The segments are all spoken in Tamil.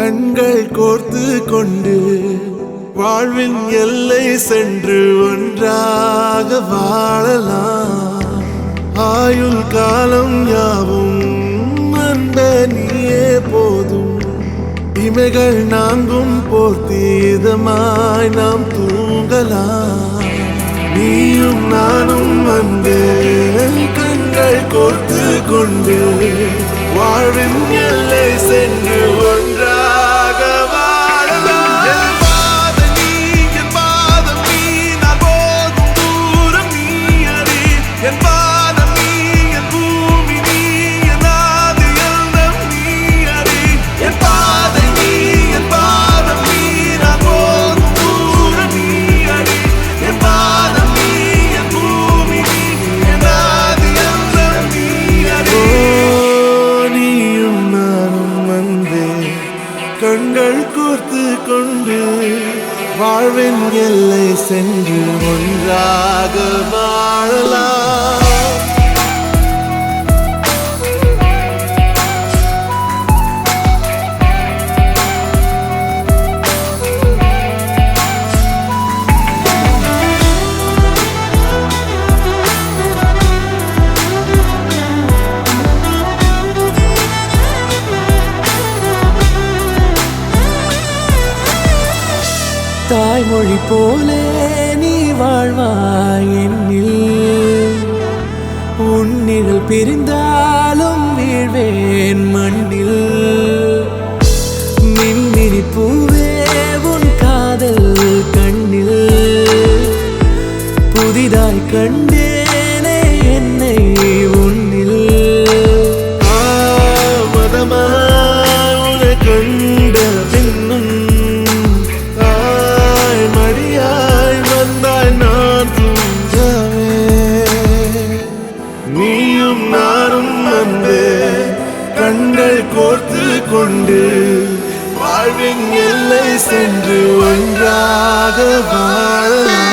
கண்கள் கோர்த்து கொண்டு வாழ்வின் எல்லை சென்று ஒன்றாக வாழலாம். ஆயுள் காலம் யாவும் அந்த நீயே போதும். இமைகள் நான்கும் போர்த்தீதமாய் நாம் தூங்கலாம். நீயும் நானும் வந்து கண்கள் கோர்த்து கொண்டு வாழ்வின் எல்லை சென்று ஒன்றாக வாழலாம். என் பாதம் நீ, என் பாதம் நீ, நான் போகும் தூரம் நீ அறி. என் பாதம் நீ, என் பூமி நீ, என் ஆதி எல்லாம் நீ அறி. என் பாதம் நீ, என் பாதம் நீ, நான் போகும் தூரம் நீ அறி. என் பாதம் நீ, என் பூமி நீ, என் ஆதி எல்லாம் நீ அறி. நீயும் நானும் வந்தே கண்கள் கோர்த்து கொண்டு வாழ்வின் எல்லை சென்று ஒன்றாக வாழலாம். தாய்மொழி போலே நீ வாழ்வாய் என்னில். உன்னிழல் பிரிந்தாலும் வீழ்வேன் மண்ணில். மின்மினி பூவே உன் காதல் கண்ணில். புதிதாய் கண்டேனே என்னை உன்னில். மதமாய் உன்னை கண்ட பின்னும் மடியாய் வந்தாய் நான் தூங்கவே. நீயும் நானும் வந்து கண்கள் கோர்த்து கொண்டு வாழ்வின் எல்லை சென்று ஒன்றாக வாழலாம்.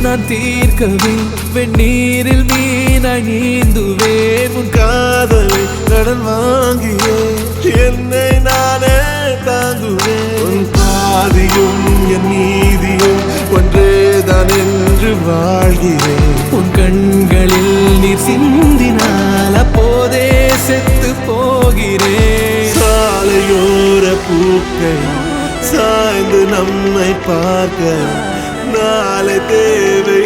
நான் தீர்க்கவே வெந்நீரில் மீனாய் நீந்துவேன். உன் காதலை கடன் வாங்கியே என்னை நானே தாங்குவேன். உன் பாதியும் என் நீதியும் ஒன்றேதான் என்று வாழ்கிறேன். உன் கண்களில் நீர் சிந்தினால் அப்போதே செத்து போகிறேன். சாலையோர பூக்கள் சாய்ந்து நம்மை பார்க்க நாளை தேவை